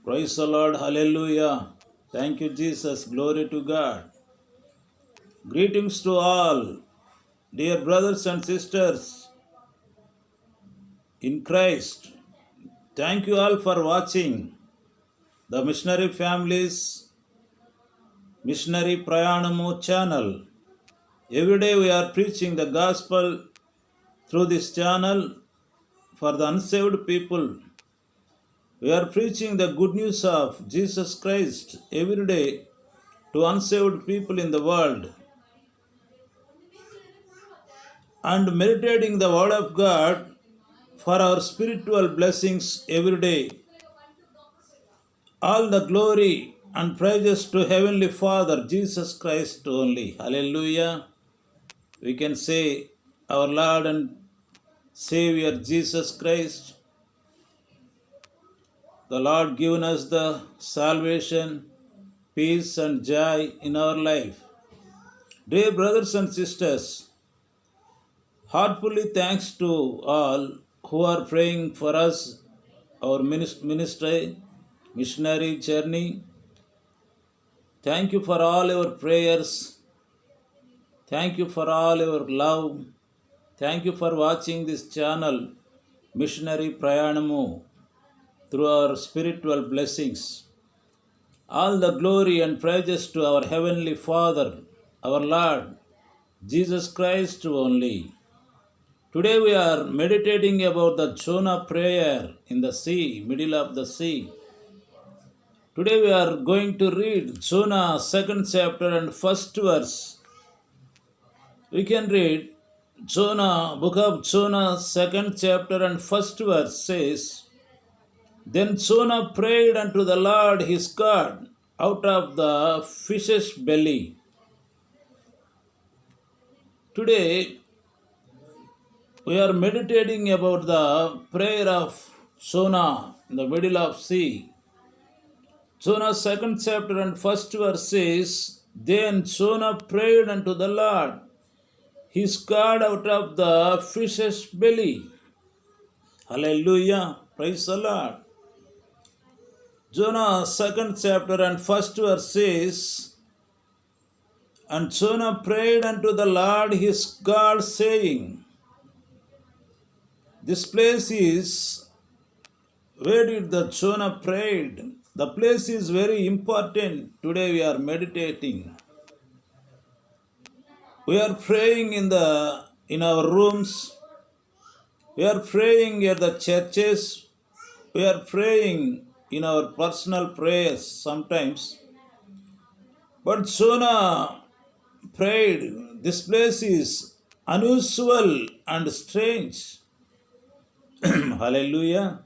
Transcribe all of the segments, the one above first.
Praise the Lord. Hallelujah. Thank you, Jesus. Glory to God. Greetings to all, dear brothers and sisters in Christ. Thank you all for watching the Missionary Families Missionary Prayanamu channel. Every day we are preaching the gospel through this channel for the unsaved people. We are preaching the good news of Jesus Christ every day to unsaved people in the world and meditating the Word of God for our spiritual blessings every day. All the glory and praises to Heavenly Father Jesus Christ only. Hallelujah. We can say, our Lord and Savior Jesus Christ, the Lord given us the salvation, peace and joy in our life. Dear brothers and sisters, heartfully thanks to all who are praying for us, our ministry, missionary journey. Thank you for all your prayers. Thank you for all your love. Thank you for watching this channel, Missionary Prayanamu, through our spiritual blessings. All the glory and praises to our Heavenly Father, our Lord, Jesus Christ only. Today we are meditating about the Jonah prayer in the sea, middle of the sea. Today we are going to read Jonah 2nd chapter and 1st verse. We can read Jonah, book of Jonah 2nd chapter and 1st verse says, Then Jonah prayed unto the Lord his God out of the fish's belly. Today we are meditating about the prayer of Jonah in the middle of sea. Jonah 2nd chapter and 1st verse says, Then Jonah prayed unto the Lord his God out of the fish's belly. Hallelujah. Praise the Lord. Jonah 2nd chapter and 1st verse says, And Jonah prayed unto the Lord his God, saying, This place is, where did the Jonah prayed? The place is very important. Today we are meditating. We are praying in our rooms. We are praying at the churches. We are praying in our personal prayers sometimes. But Jonah prayed, this place is unusual and strange. Hallelujah.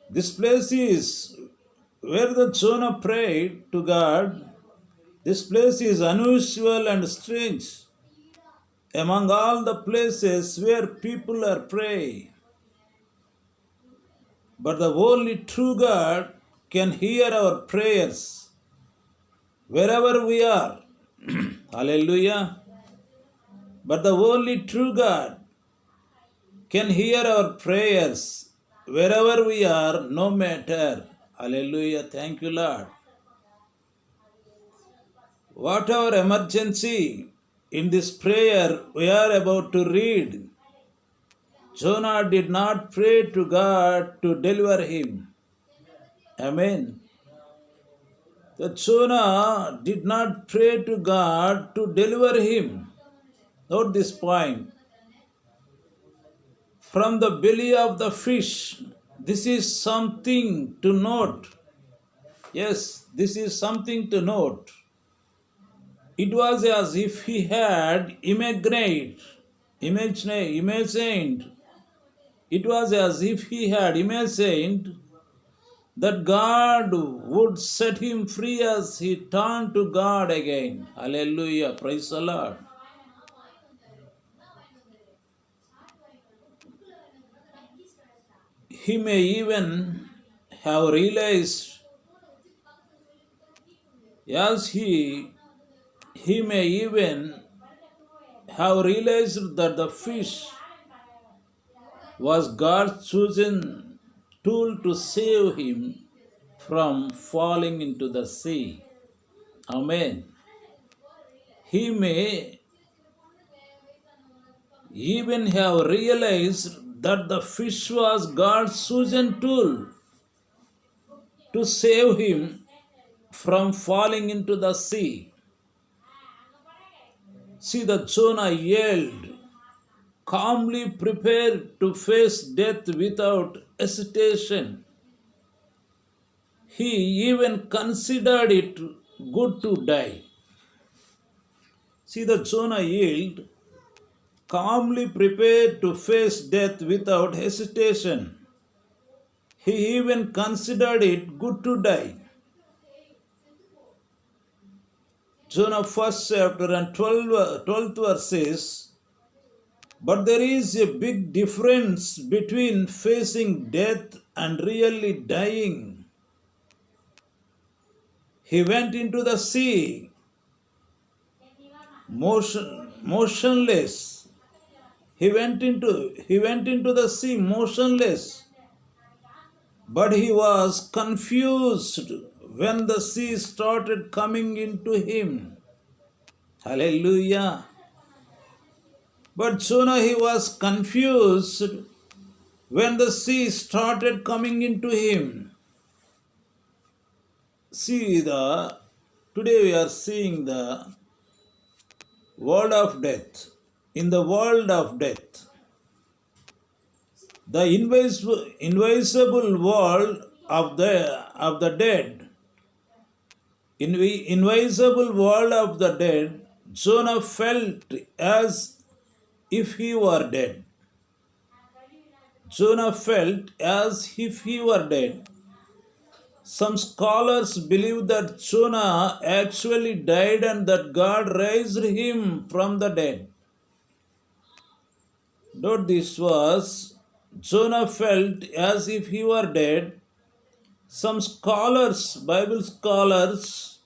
This place is where the Jonah prayed to God. This place is unusual and strange among all the places where people are praying. But the only true God can hear our prayers wherever we are. Hallelujah. But the only true God can hear our prayers wherever we are, no matter. Hallelujah. Thank you, Lord. Whatever emergency in this prayer we are about to read, Jonah did not pray to God to deliver him. Amen. The Jonah did not pray to God to deliver him. Note this point. From the belly of the fish, this is something to note. Yes, this is something to note. It was as if he had imagined. It was as if he had imagined that God would set him free as he turned to God again. Hallelujah. Praise the Lord. He may even have realized, he may even have realized that the fish was God's chosen tool to save him from falling into the sea. Amen. He may even have realized that the fish was God's chosen tool to save him from falling into the sea. See, the Jonah yelled, calmly prepared to face death without hesitation. He even considered it good to die. See, the Jonah yelled, calmly prepared to face death without hesitation. He even considered it good to die. Jonah 1st chapter and 12th verse says, but there is a big difference between facing death and really dying. He went into the sea, motionless. He went into the sea motionless. But he was confused when the sea started coming into him. Hallelujah. But Jonah, he was confused when the sea started coming into him. See, today we are seeing the world of death. In the world of death, the invisible world of the dead, invisible world of the dead, Jonah felt as if he were dead. Jonah felt as if he were dead. Some scholars believe that Jonah actually died and that God raised him from the dead. Note this was Jonah felt as if he were dead. Some scholars, Bible scholars,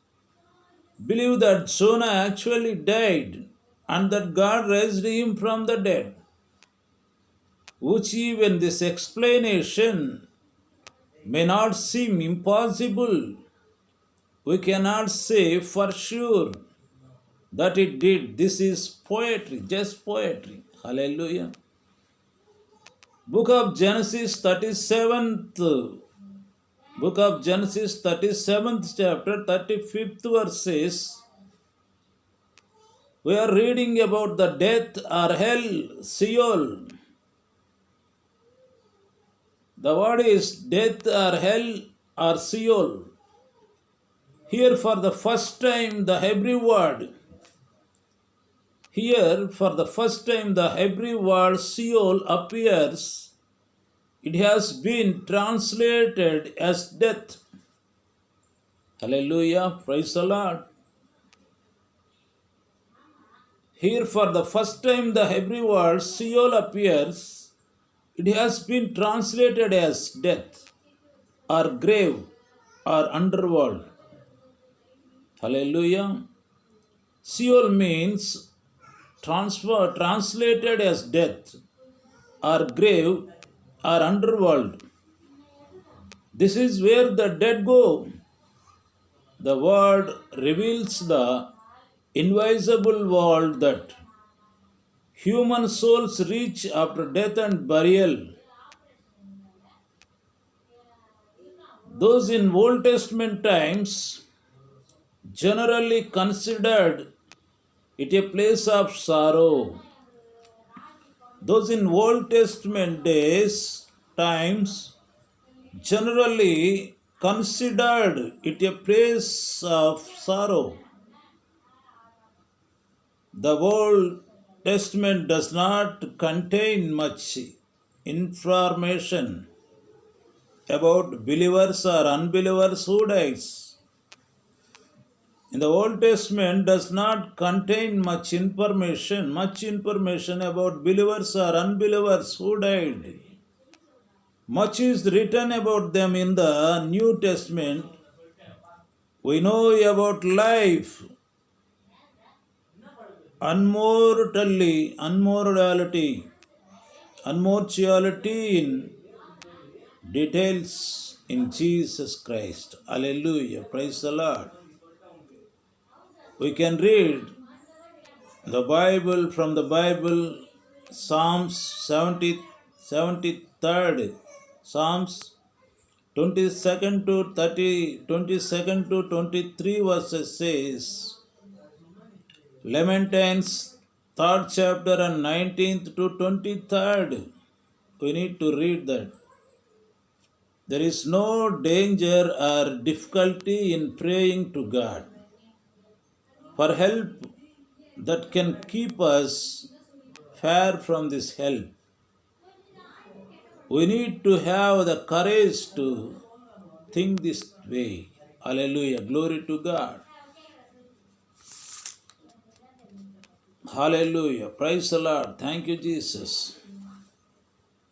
believe that Jonah actually died and that God raised him from the dead. Which even this explanation may not seem impossible. We cannot say for sure that it did. This is poetry, just poetry. Hallelujah. Book of Genesis 37th chapter 35th verse says, we are reading about the death or hell, Sheol. The word is death or hell or Sheol. Here for the first time the Hebrew word Sheol appears. It has been translated as death. Hallelujah. Praise the Lord. Here for the first time the Hebrew word Sheol appears. It has been translated as death or grave or underworld. Hallelujah. Sheol means translated as death or grave or underworld. This is where the dead go. The word reveals the invisible world that human souls reach after death and burial. Those in Old Testament times generally considered it a place of sorrow. Those in Old Testament times generally considered it a place of sorrow. The Old Testament does not contain much information about believers or unbelievers who dies. In the Old Testament does not contain much information about believers or unbelievers who died. Much is written about them in the New Testament. We know about life, unmortality in details in Jesus Christ. Hallelujah. Praise the Lord. We can read the Bible from the Bible, Psalms 73rd, Psalms 22nd to 22nd to 23 verses says, Lamentations 3rd chapter and 19th to 23rd. We need to read that. There is no danger or difficulty in praying to God for help that can keep us far from this help. We need to have the courage to think this way. Hallelujah. Glory to God. Hallelujah. Praise the Lord. Thank you, Jesus.